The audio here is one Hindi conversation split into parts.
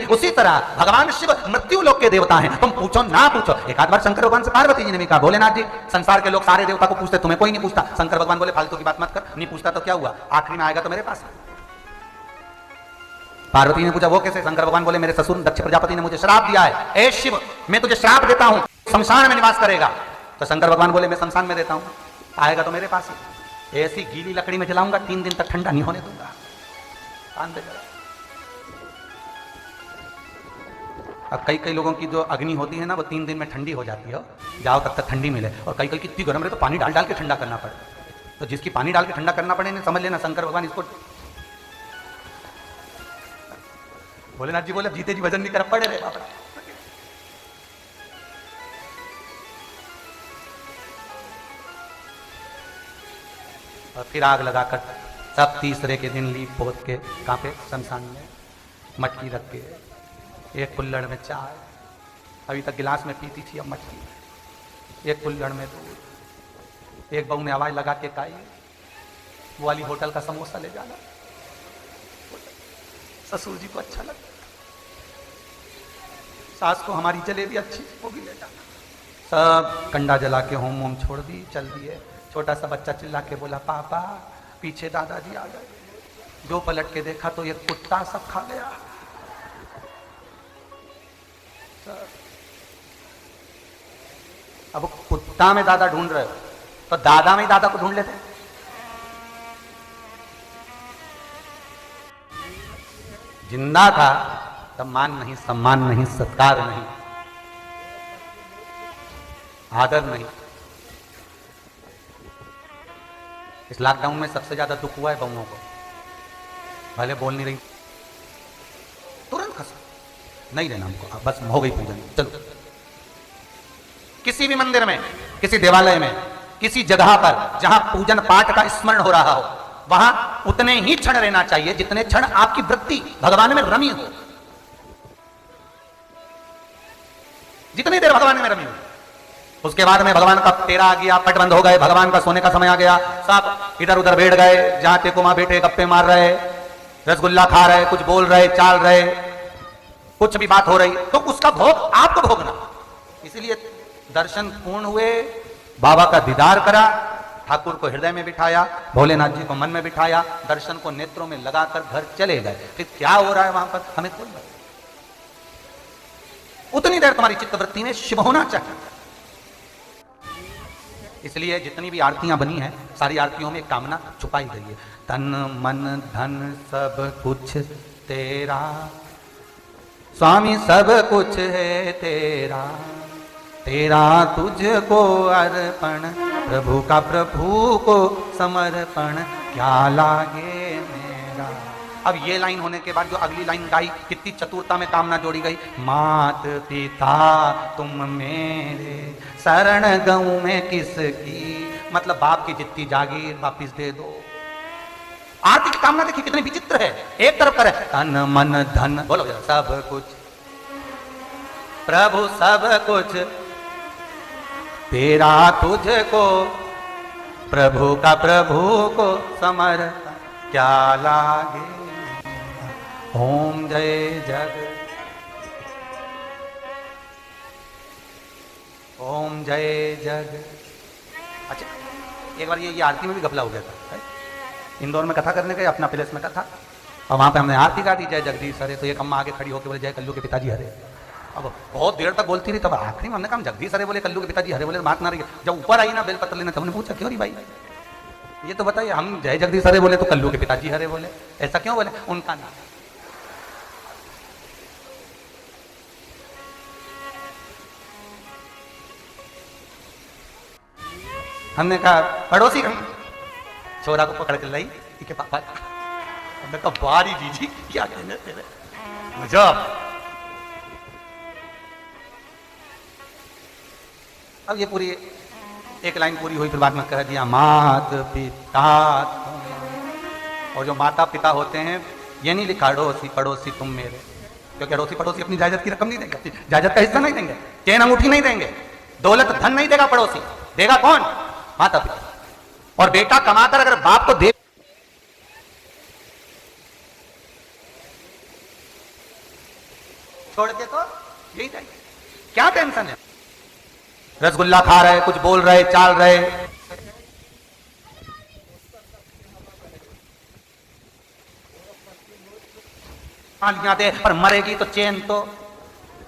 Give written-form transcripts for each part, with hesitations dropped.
उसी तरह भगवान शिव मृत्यु लोक के देवता हैं, तुम पूछो ना पूछो। एक आध बार शंकर भगवान से पार्वती जी ने भी कहा, भोलेनाथ जी संसार के लोग सारे देवता को पूछते, तुम्हें कोई नहीं पूछता। शंकर भगवान बोले फालतू की बात मत कर, नहीं पूछता तो क्या हुआ, आखिरी में आएगा तो मेरे पास। पार्वती ने पूछा वो कैसे? शंकर भगवान बोले मेरे ससुर दक्ष प्रजापति ने मुझे श्राप दिया है, ए शिव मैं तुझे श्राप देता हूं, शमशान में निवास करेगा। तो शंकर भगवान बोले मैं शमशान में देता हूं, आएगा तो मेरे पास ही, ऐसी गीली लकड़ी में जलाऊंगा 3 दिन तक ठंडा नहीं होने दूंगा। अब कई लोगों की जो अग्नि होती है ना वो 3 दिन में ठंडी हो जाती है, जाओ तब तक ठंडी मिले, और कई कितनी गर्म रहे तो पानी डाल डाल के ठंडा करना पड़े। तो जिसकी पानी डाल के ठंडा करना पड़े ने समझ लेना शंकर भगवान इसको, भोलेनाथ जी बोले जीते जी वजन नहीं कर पड़े रहे बाबा। और फिर आग लगाकर सब तीसरे के दिन लीप पोत के कहाँ पे शमशान में मटकी रख के, एक कुल्हड़ में चाय, अभी तक गिलास में पीती थी अब मटकी में, एक कुल्हड़ में दूध, एक बहू ने आवाज लगा के खाई, वो वाली होटल का समोसा ले जाना, ससुर जी को अच्छा लगता, सास को हमारी जलेबी अच्छी वो भी ले जाना। सब कंडा जला के होम होम छोड़ दी, चल दिए। छोटा सा बच्चा चिल्ला के बोला पापा, पीछे दादाजी आ गए, जो पलट के देखा तो ये कुत्ता सब खा गया। अब कुत्ता में दादा ढूंढ रहे हो तो दादा में ही दादा को ढूंढ लेते। जिंदा था तब मान नहीं, सम्मान नहीं, सत्कार नहीं, आदर नहीं। इस लॉकडाउन में सबसे ज्यादा दुख हुआ है बहुओं को, भले बोल नहीं रही, तुरंत खसा, नहीं रहना हमको, बस हो गई पूजन, चलो। किसी भी मंदिर में, किसी देवालय में, किसी जगह पर जहां पूजन पाठ का स्मरण हो रहा हो, वहां उतने ही क्षण रहना चाहिए जितने क्षण आपकी वृत्ति भगवान में रमी हो, जितनी देर भगवान में रमी हो। उसके बाद में भगवान का तेरा आ गया, पट बंद हो गए, भगवान का सोने का समय आ गया, सब इधर उधर बैठ गए, जहां तेको मां बैठे गप्पे मार रहे, रसगुल्ला खा रहे, कुछ बोल रहे, चाल रहे, कुछ भी बात हो रही, तो उसका भोग आपको भोगना। इसलिए दर्शन पूर्ण हुए, बाबा का दीदार करा, ठाकुर को हृदय में बिठाया, भोलेनाथ जी को मन में बिठाया, दर्शन को नेत्रों में लगाकर घर चले गए। फिर क्या हो रहा है वहां पर हमें कोई नहीं। उतनी देर तुम्हारी चित्तवृत्ति में शिव होना चाहिए। इसलिए जितनी भी आरतियां बनी हैं, सारी आरतियों में एक कामना छुपाई गई है, तन मन धन सब कुछ तेरा स्वामी, सब कुछ है तेरा, तेरा तुझको अर्पण, प्रभु का प्रभु को समर्पण, क्या लागे मेरा। अब ये लाइन होने के बाद जो अगली लाइन गाई, कितनी चतुरता में कामना जोड़ी गई, मात पिता तुम मेरे, शरण गऊं मैं किसकी, मतलब बाप की जितनी जागीर वापिस दे दो। आरती की कामना देखिए कितनी विचित्र है, एक तरफ करे तन मन धन, बोलो सब कुछ प्रभु सब कुछ तेरा तुझको, प्रभु का प्रभु को समर्पण, क्या लागे ओम जय जग, ओम जय जग। अच्छा एक बार ये आरती में भी घपला हो गया था, इंदौर में कथा करने गए, अपना प्लेस में कथा, और वहां पे हमने आरती गा दी, जय जगदीश हरे, तो एक अम्मा आगे खड़ी होकर बोले जय कल्लू के पिताजी हरे। अब बहुत देर तक बोलती रही, तब आखिरी में हमने कहा जगदीश हरे बोले, कल्लू के पिताजी हरे बोले, बात ना रही। जब ऊपर आई ना बेलपत्र लेना, तो हमने पूछा क्यों रही भाई, ये तो बताइए, हम जय जगदीश हरे बोले तो कल्लू के पिताजी हरे बोले, ऐसा क्यों बोले, उनका नाम। हमने कहा पड़ोसी छोरा को पकड़ के लाई के पापा, हमने कहा बारी जीजी क्या कहने तेरे, मजाक। अब ये पूरी एक लाइन पूरी हुई, फिर बाद में कह दिया मात पिता, और जो माता पिता होते हैं ये नहीं लिखा अड़ोसी पड़ोसी तुम मेरे, क्योंकि अड़ोसी पड़ोसी अपनी जायदाद की रकम नहीं देंगे, अपनी जायदाद का हिस्सा नहीं देंगे, चैन अंगूठी नहीं देंगे, दौलत धन नहीं देगा पड़ोसी, देगा कौन, माता पिता। और बेटा कमाकर अगर बाप को दे, छोड़ के तो यही जाइए, क्या टेंशन है। रसगुल्ला खा रहे, कुछ बोल रहे, चाल रहे, दे, पर मरेगी तो चेन तो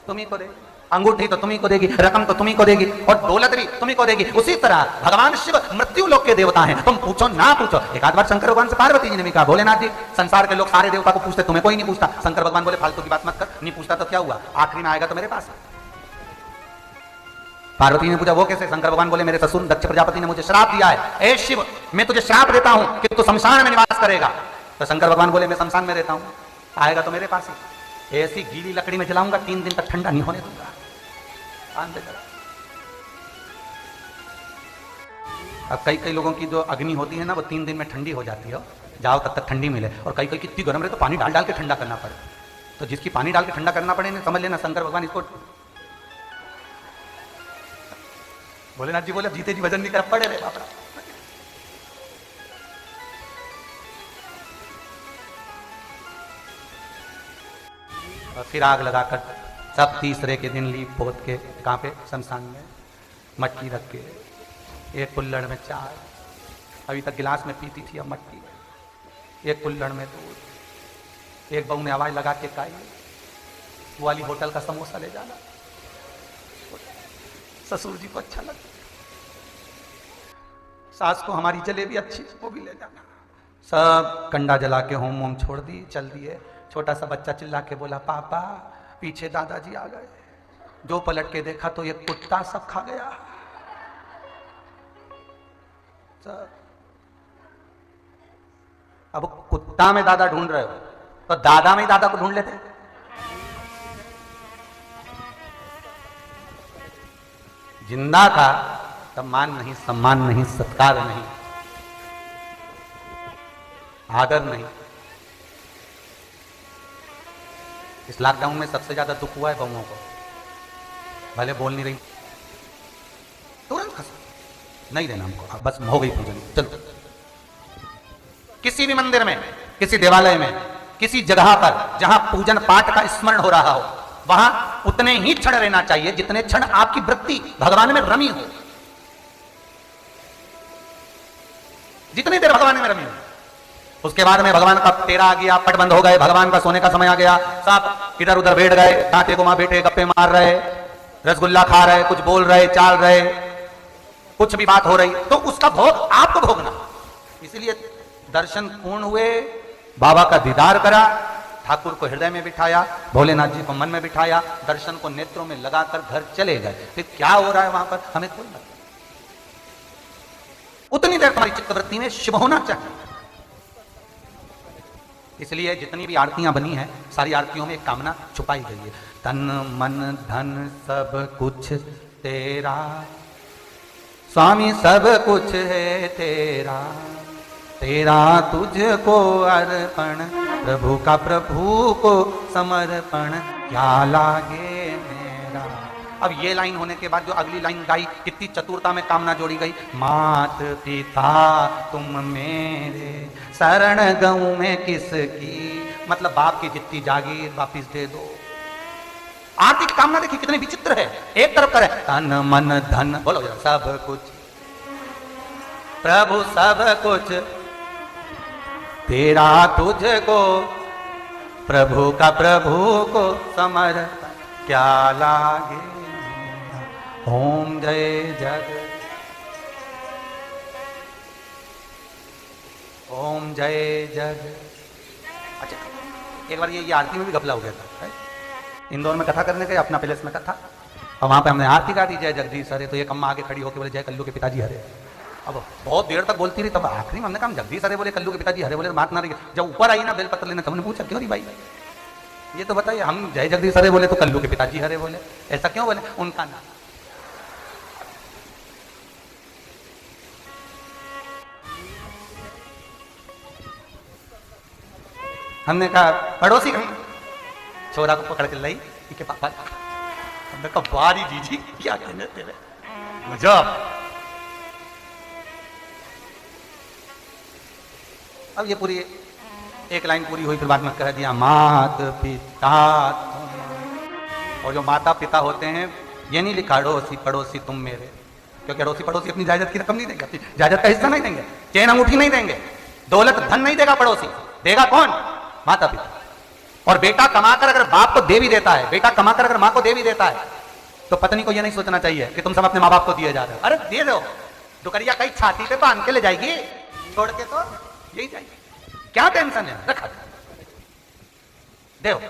तुम्ही को देगी, अंगूठी तो तुम्ही को देगी, रकम तो तुम्ही को देगी, और दौलत भी तुम्ही को देगी। उसी तरह भगवान शिव मृत्यु लोक के देवता हैं, तुम पूछो ना पूछो। एक आध बार शंकर भगवान से पार्वती जी ने भी कहा, भोलेनाथ जी संसार के लोग सारे देवता को पूछते, तुम्हें कोई नहीं पूछता। शंकर भगवान बोले फालतू की बात मत कर, नहीं पूछता तो क्या हुआ, आखिरी में आएगा तो मेरे पास। पार्वती ने पूछा वो कैसे? शंकर भगवान बोले मेरे ससुर दक्ष प्रजापति ने मुझे श्राप दिया है, ए शिव मैं तुझे श्राप देता हूं कि तू शमशान में निवास करेगा। तो शंकर भगवान बोले मैं शमशान में रहता हूं, आएगा तो मेरे पास ही, ऐसी गीली लकड़ी में जलाऊंगा 3 दिन तक ठंडा नहीं होने दूंगा। अब कई कई लोगों की जो अग्नि होती है ना वो 3 दिन में ठंडी हो जाती है, जाओ तब तक ठंडी मिले, और कई कई कितनी गर्म रहे तो पानी डाल डाल के ठंडा करना पड़े। तो जिसकी पानी डाल के ठंडा करना पड़े ना, समझ लेना शंकर भगवान इसको, भोलेनाथ जी बोले जीते जी वजन नहीं कर पड़े रहे बापरा। और फिर आग लगाकर सब तीसरे के दिन लीप पोत के, कहाँ पे? शमशान में मटकी रख के, एक कुल्हड़ में चाय, अभी तक गिलास में पीती थी अब मटकी, एक कुल्हड़ में दूध, एक बहू ने आवाज लगा के खाई, वो वाली होटल का समोसा ले जाना, ससुर जी को अच्छा लगता, सास को हमारी जलेबी अच्छी वो भी ले जाना। सब कंडा जला के होम वोम छोड़ दी, चल दिए। छोटा सा बच्चा चिल्ला के बोला पापा पीछे दादाजी आ गए, जो पलट के देखा तो ये कुत्ता सब खा गया। सब अब कुत्ता में दादा ढूंढ रहे हो तो दादा में ही दादा को ढूंढ लेते। जिंदा था तब मान नहीं, सम्मान नहीं, सत्कार नहीं, आदर नहीं। इस लॉकडाउन में सबसे ज्यादा दुख हुआ है बहुओं को, भले बोल नहीं रही, तुरंत खसा नहीं देना हमको, बस हो गई पूजन, चलो। किसी भी मंदिर में, किसी देवालय में, किसी जगह पर जहां पूजन पाठ का स्मरण हो रहा हो, वहां उतने ही क्षण रहना चाहिए जितने क्षण आपकी वृत्ति भगवान में रमी हो। जितनी देर भगवान में रमी हो, उसके बाद में भगवान का तेरा आ गया, पट बंद हो गए, भगवान का सोने का समय आ गया, सब इधर उधर बैठ गए, कांटे को मां बेटे गप्पे मार रहे, रसगुल्ला खा रहे, कुछ बोल रहे, चाल रहे, कुछ भी बात हो रही, तो उसका भोग आपको भोगना। इसलिए दर्शन पूर्ण हुए, बाबा का दीदार करा, ठाकुर को हृदय में बिठाया, भोलेनाथ जी को मन में बिठाया, दर्शन को नेत्रों में लगाकर घर चले गए। फिर क्या हो रहा है वहां पर हमें कोई मतलब, उतनी देर तुम्हारी चित्तवृत्ति में शुभ होना चाहिए। इसलिए जितनी भी आरतियां बनी हैं, सारी आरतियों में एक कामना छुपाई गई है, तन मन धन सब कुछ तेरा, स्वामी सब कुछ है तेरा, तेरा तुझको अर्पण, प्रभु का प्रभु को समर्पण, क्या लागे मेरा। अब ये लाइन होने के बाद जो अगली लाइन गाई, कितनी चतुरता में कामना जोड़ी गई, मात पिता तुम मेरे, शरण गऊं मैं किसकी, मतलब बाप की जितनी जागीर वापिस दे दो। आरती की कामना देखिए कितनी विचित्र है, एक तरफ करे तन मन धन, बोलो सब कुछ प्रभु सब कुछ तेरा तुझको, प्रभु का प्रभु को समर्पण, क्या लागे ओम जय जग, ओम जय जग। अच्छा एक बार ये आरती में भी घपला हो गया था, इंदौर में कथा करने गए, अपना पैलेस में कथा, और वहां पे हमने आरती गा दी जय जगदीश हरे, तो ये अम्मा आगे खड़ी होकर बोले जय कल्लू के पिताजी हरे। अब बहुत देर तक बोलती रही, तब आखिरी में हमने कहा जगदीश हरे बोले, कल्लू के पिताजी हरे बोले, बात ना रही। जब ऊपर आई ना बेलपत्र लेने, हमने पूछा क्यों रही भाई, ये तो बताइए, हम जय जगदीश हरे बोले तो कल्लू के पिताजी हरे बोले, ऐसा क्यों बोले? उनका नाम। हमने कहा पड़ोसी छोरा को पकड़ के लाई के पापा, हमने कहा बारी जीजी क्या कहने तेरे, मजाक। अब ये पूरी एक लाइन पूरी हुई, फिर बाद में कह दिया मात पिता तुम और जो माता पिता होते हैं, ये नहीं लिखा अड़ोसी पड़ोसी तुम मेरे, क्योंकि अड़ोसी पड़ोसी अपनी जायदाद की रकम नहीं देंगे, अपनी जायदाद का हिस्सा नहीं देंगे, चेन अंगूठी नहीं देंगे, दौलत धन नहीं देगा पड़ोसी, देगा कौन? माता पिता। और बेटा कमाकर अगर बाप को दे भी देता है, बेटा कमाकर अगर मां को दे भी देता है, तो पत्नी को यह नहीं सोचना चाहिए कि तुम सब अपने माँ बाप को दिए जा रहे हो। अरे दे दो, दुकरिया कहीं छाती पे बांध के ले जाएगी, छोड़ के तो यही जाएगी, क्या टेंशन है, रखा देव।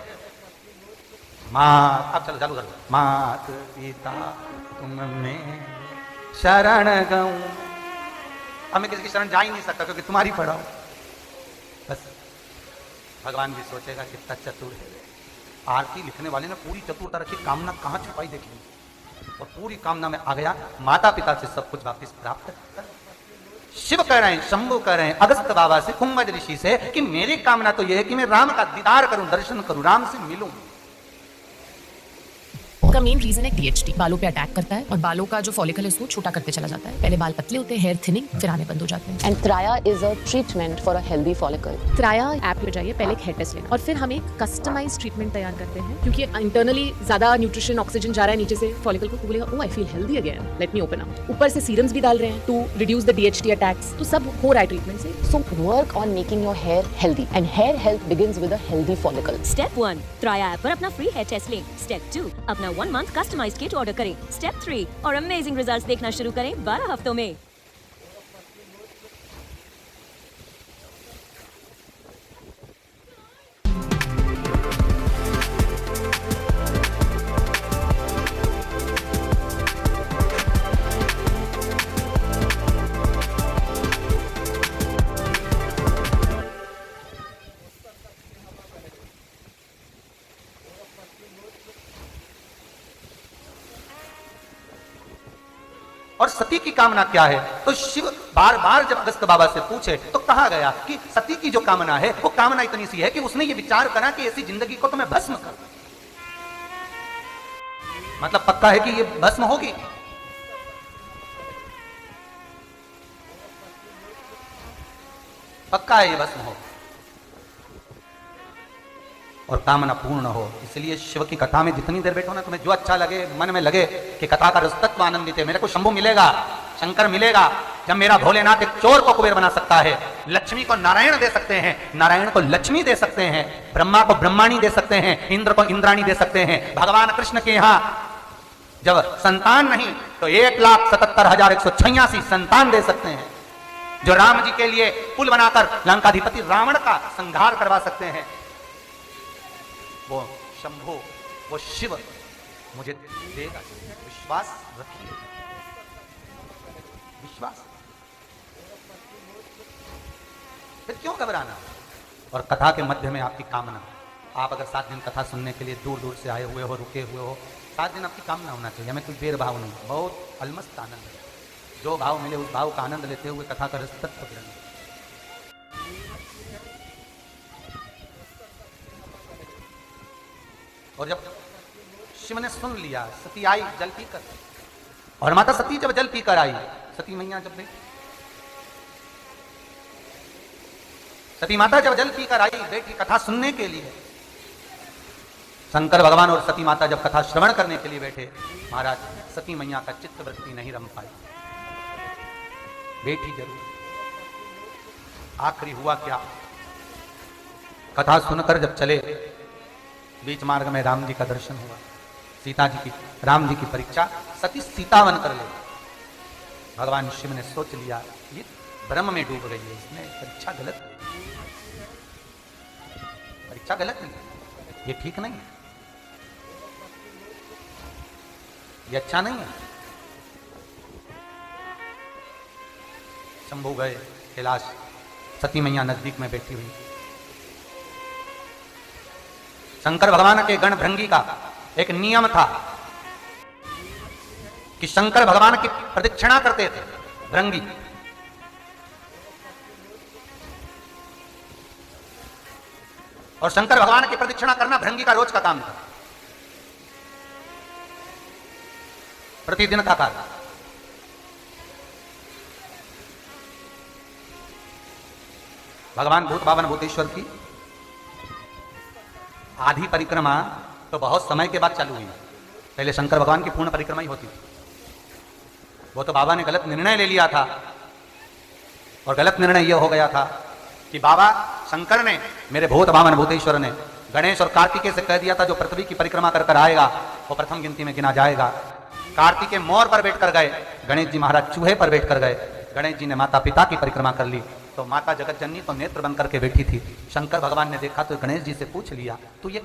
माँ, अब चलो चालू करो। मात पिता तुम में शरण गऊं, अब मैं किसी की शरण जा ही नहीं सकता क्योंकि तुम्हारी पढ़ाओ। बस भगवान भी सोचेगा कितना चतुर है। आरती लिखने वाले ने पूरी चतुरता रखी, कामना कहाँ छुपाई देखी, और पूरी कामना में आ गया, माता पिता से सब कुछ वापिस प्राप्त कर। शिव कह रहे हैं, शंभु कह रहे हैं अगस्त बाबा से, कुंभज ऋषि से, कि मेरी कामना तो यह है कि मैं राम का दीदार करूं, दर्शन करूं, राम से मिलूं। का मेन रीजन है DHT, बालों पे अटैक करता है और बालों का जो फॉलिकल है उसको छोटा करते चला जाता है। पहले बाल पतले होते हैं, हेयर थिनिंग, फिर आने बंद हो जाते हैं। And त्राया is a treatment for a healthy follicle. त्राया app पे जाइए, पहले एक हेयर टेस्ट लेना और फिर हम एक कस्टमाइज ट्रीटमेंट तैयार करते हैं, क्योंकि इंटरनली ज्यादा न्यूट्रिशन ऑक्सीजन जा रहा है नीचे से फॉलिकल को, तो बोलेगा oh I feel healthy again, let me open up. ऊपर से सीरम्स भी डाल रहे हैं to reduce the DHT attacks, तो सब हो रहा है ट्रीटमेंट से। So work on making your hair healthy and hair health begins with a healthy follicle. Step 1, Traya app पर अपना फ्री हेयर टेस्ट लें। स्टेप 2, अपना 1 मंथ कस्टमाइज्ड किट ऑर्डर करें। स्टेप 3, और अमेजिंग रिजल्ट्स देखना शुरू करें 12 हफ्तों में। और सती की कामना क्या है? तो शिव बार बार जब अगस्त बाबा से पूछे तो कहा गया कि सती की जो कामना है वो कामना इतनी सी है कि उसने ये विचार करा कि ऐसी जिंदगी को तो मैं भस्म कर, मतलब पक्का है कि ये भस्म होगी। पक्का है ये भस्म हो और कामना पूर्ण हो। इसलिए शिव की कथा में जितनी देर बैठो ना, तुम्हें जो अच्छा लगे, मन में लगे कि कथा का रसतत्व आनंदित है, मेरे को शंभु मिलेगा, शंकर मिलेगा, जब मेरा भोलेनाथ एक चोर को कुबेर बना सकता है, लक्ष्मी को नारायण दे सकते हैं, नारायण को लक्ष्मी दे सकते हैं, ब्रह्मा को ब्रह्माणी दे सकते हैं, इंद्र को इंद्राणी दे सकते हैं, भगवान कृष्ण के यहाँ जब संतान नहीं तो 1,77,186 संतान दे सकते हैं, जो राम जी के लिए पुल बनाकर लंकाधिपति रावण का संहार करवा सकते हैं, वो शंभो, वो शिव मुझे देगा। विश्वास रखिए, विश्वास, फिर क्यों घबराना। और कथा के मध्य में आपकी कामना, आप अगर 7 दिन कथा सुनने के लिए दूर दूर से आए हुए हो, रुके हुए हो, 7 दिन आपकी कामना होना चाहिए। हमें कोई भेदभाव नहीं, बहुत अलमस्त आनंद है, जो भाव मिले उस भाव का आनंद लेते हुए कथा का रस तत्व ग्रहण। और जब शिव ने सुन लिया, सती आई जल पीकर, और माता सती जब जल पीकर आई, सती मैया जब बैठी, सती माता जब जल पीकर आई बैठी कथा सुनने के लिए, शंकर भगवान और सती माता जब कथा श्रवण करने के लिए बैठे, महाराज सती मैया का चित्त वृत्ति नहीं रम पाई, बैठी जरूर। आखिरी हुआ क्या, कथा सुनकर जब चले, बीच मार्ग में राम जी का दर्शन हुआ, सीता जी की, राम जी की परीक्षा सती सीता बन कर ले। भगवान शिव ने सोच लिया ये ब्रह्म में डूब गई है, इसने परीक्षा गलत की, परीक्षा गलत नहीं, ये ठीक नहीं है, ये अच्छा नहीं है। शंभू गए कैलाश, सती मैया नजदीक में बैठी हुई, शंकर भगवान के गण भृंगी का एक नियम था कि शंकर भगवान की प्रदक्षिणा करते थे भृंगी, और शंकर भगवान की प्रदक्षिणा करना भृंगी का रोज का काम था, प्रतिदिन का कार्य। भगवान भूत भावन भूतेश्वर की आधी परिक्रमा तो बहुत समय के बाद चालू हुई, पहले शंकर भगवान की पूर्ण परिक्रमा ही होती थी। वो तो बाबा ने गलत निर्णय ले लिया था, और गलत निर्णय यह हो गया था कि बाबा शंकर ने, मेरे भूत वामन भूतेश्वर ने गणेश और कार्तिकेय से कह दिया था जो पृथ्वी की परिक्रमा कर कर आएगा वो प्रथम गिनती में गिना जाएगा। कार्तिकेय मोर पर बैठ कर गए, गणेश जी महाराज चूहे पर बैठ कर गए। गणेश जी ने माता पिता की परिक्रमा कर ली, तो माता जगत जननी तो नेत्र बंद करके बैठी थी। शंकर भगवान ने देखा तो गणेश जी से पूछ लिया, तो ये